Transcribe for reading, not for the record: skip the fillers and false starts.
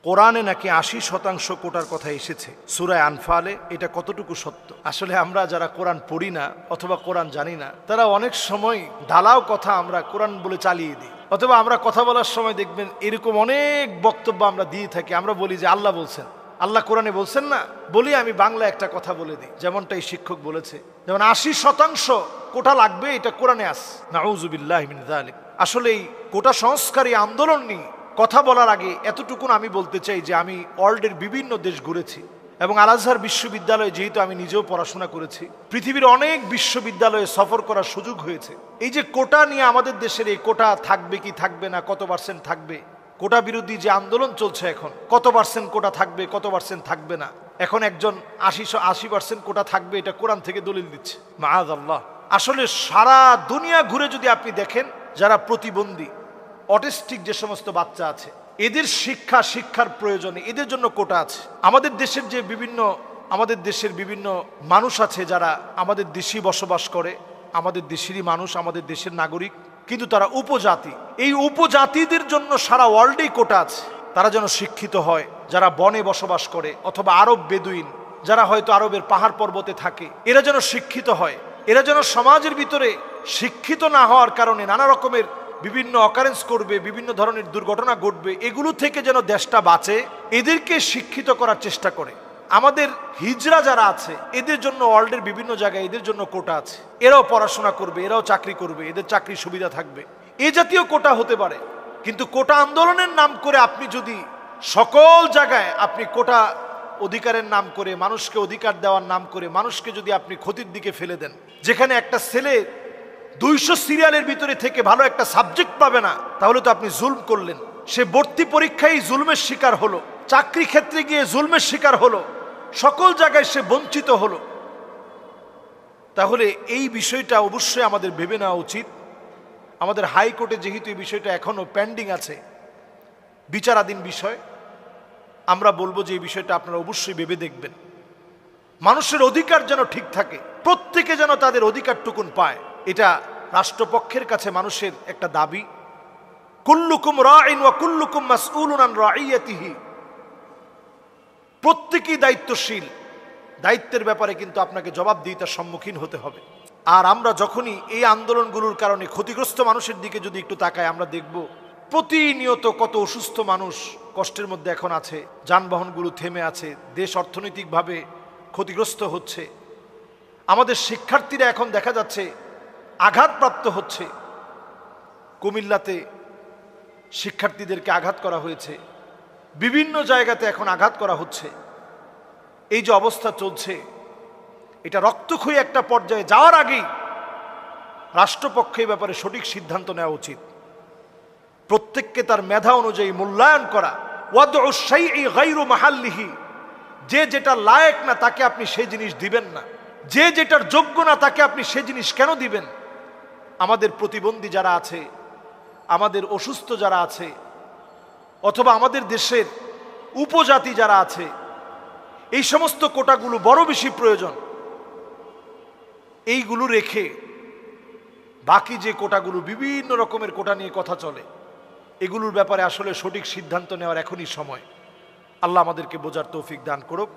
কোরআনে নাকি ৮০% কোটার কথা এসেছে সূরা আনফালে। এটা কতটুকু সত্য? আসলে আমরা যারা কোরআন পড়ি না অথবা কোরআন জানি না, তারা অনেক সময় ঢালাও কথা আমরা কোরআন বলে চালিয়ে দিই, অথবা আমরা কথা বলার সময় দেখবেন এরকম অনেক বক্তব্য আমরা দিয়ে থাকি। আমরা বলি যে আল্লাহ বলছেন, আল্লাহ কোরআনে বলছেন না, বলি আমি বাংলা একটা কথা বলে দিই, যেমনটা এই শিক্ষক বলেছে, যেমন ৮০% কোটা লাগবে, এটা কোরআনে আছে। নাউযুবিল্লাহি মিন যালিক। আসলে এই কোটা সংস্কারী আন্দোলন নিয়ে কথা বলার আগে এতটুকুন আমি বলতে চাই যে আমি ওয়ার্ল্ডের বিভিন্ন দেশ ঘুরেছি এবং আল আজহার বিশ্ববিদ্যালয়ে যেহেতু আমি নিজেও পড়াশোনা করেছি, পৃথিবীর অনেক বিশ্ববিদ্যালয়ে সফর করার সুযোগ হয়েছে। এই যে কোটা নিয়ে আমাদের দেশের এই কোটা থাকবে কি থাকবে না, কত পার্সেন্ট থাকবে, কোটা বিরোধী যে আন্দোলন চলছে এখন, কত পার্সেন্ট কোটা থাকবে কত পার্সেন্ট থাকবে না, এখন একজন ৮০% কোটা থাকবে এটা কোরআন থেকে দলিল দিচ্ছে। মাআযাল্লাহ। আসলে সারা দুনিয়া ঘুরে যদি আপনি দেখেন, যারা প্রতিবন্ধী অটিস্টিক যে সমস্ত বাচ্চা আছে, এদের শিক্ষার প্রয়োজনে এদের জন্য কোটা আছে। আমাদের দেশের বিভিন্ন মানুষ আছে যারা আমাদের দেশেই বসবাস করে, আমাদের দেশেরই মানুষ, আমাদের দেশের নাগরিক, কিন্তু তারা উপজাতি। এই উপজাতিদের জন্য সারা ওয়ার্ল্ডেই কোটা আছে। তারা যেন শিক্ষিত হয়, যারা বনে বসবাস করে অথবা আরব বেদুইন যারা হয়তো আরবের পাহাড় পর্বতে থাকে, এরা যেন শিক্ষিত হয়। এরা যেন সমাজের ভিতরে শিক্ষিত না হওয়ার কারণে নানা রকমের বিভিন্ন অকারেন্স করবে, বিভিন্ন ধরনের দুর্ঘটনা ঘটবে, এগুলো থেকে যেন দেশটা বাঁচে, এদেরকে শিক্ষিত করার চেষ্টা করে। আমাদের হিজরা যারা আছে, এদের জন্য ওয়ার্ল্ডের বিভিন্ন জায়গায় এদের জন্য কোটা আছে। এরাও পড়াশোনা করবে, এরাও চাকরি করবে, এদের চাকরির সুবিধা থাকবে, এই জাতীয় কোটা হতে পারে। কিন্তু কোটা আন্দোলনের নাম করে আপনি যদি সকল জায়গায় আপনি কোটা অধিকারের নাম করে, মানুষকে অধিকার দেওয়ার নাম করে মানুষকে যদি আপনি ক্ষতির দিকে ফেলে দেন, যেখানে একটা ছেলে ২০০ সিরিয়ালের ভিতরে থেকে ভালো একটা সাবজেক্ট পাবে না, তাহলে তো আপনি জুলম করলেন। সে ভর্তি পরীক্ষায় জুলমের শিকার হলো, চাকরি ক্ষেত্রে গিয়ে জুলমের শিকার হলো, সকল জায়গায় সে বঞ্চিত হলো। তাহলে এই বিষয়টা অবশ্যই আমাদের ভেবে নেওয়া উচিত। আমাদের হাইকোর্টে যেহেতু এই বিষয়টা এখনো পেন্ডিং আছে, বিচারাধীন বিষয়, আমরা বলবো যে এই বিষয়টা আপনারা অবশ্যই ভেবে দেখবেন। মানুষের অধিকার যেন ঠিক থাকে, প্রত্যেকে যেন তাদের অধিকারটুকুন পায়, এটা রাষ্ট্রপক্ষের কাছে মানুষের একটা দাবি। কুল্লুকুম রাইন ওয়া কুল্লুকুম মাসউলুন আন রাইয়াতিহি। প্রত্যেকেই দায়িত্বশীল, দায়িত্বের ব্যাপারে কিন্তু আপনাকে জবাবদিহিতার সম্মুখীন হতে হবে। আর আমরা যখনই এই আন্দোলনগুলোর কারণে ক্ষতিগ্রস্ত মানুষের দিকে যদি একটু তাকাই, আমরা দেখব প্রতিনিয়ত কত অসুস্থ মানুষ কষ্টের মধ্যে এখন আছে, যানবাহনগুলো থেমে আছে, দেশ অর্থনৈতিকভাবে ক্ষতিগ্রস্ত হচ্ছে। আমাদের শিক্ষার্থীরা এখন দেখা যাচ্ছে আঘাতপ্রাপ্ত হচ্ছে। কুমিল্লাতে শিক্ষার্থীদেরকে আঘাত করা হয়েছে, বিভিন্ন জায়গাতে এখন আঘাত করা হচ্ছে। এই যে অবস্থা চলছে, এটা রক্তক্ষয়ী একটা পর্যায়ে যাওয়ার আগেই রাষ্ট্রপক্ষের ব্যাপারে সঠিক সিদ্ধান্ত নেওয়া উচিত। প্রত্যেককে তার মেধা অনুযায়ী মূল্যায়ন করা। ওয়াদউ শাইই গায়রু মাহাল্লিহি। যে যেটা লায়েক না তাকে আপনি সেই জিনিস দিবেন না, যে যেটার যোগ্য না তাকে আপনি সেই জিনিস কেন দিবেন? আমাদের প্রতিবন্ধী যারা আছে, আমাদের অসুস্থ যারা আছে, অথবা আমাদের দেশের উপজাতি যারা আছে, এই সমস্ত কোটাগুলো বড় বেশি প্রয়োজন। এইগুলো রেখে বাকি যে কোটাগুলো, বিভিন্ন রকমের কোটা নিয়ে কথা চলে, এগুলোর ব্যাপারে আসলে সঠিক সিদ্ধান্ত নেওয়ার এখনই সময়। আল্লাহ আমাদেরকে বোঝার তৌফিক দান করুক।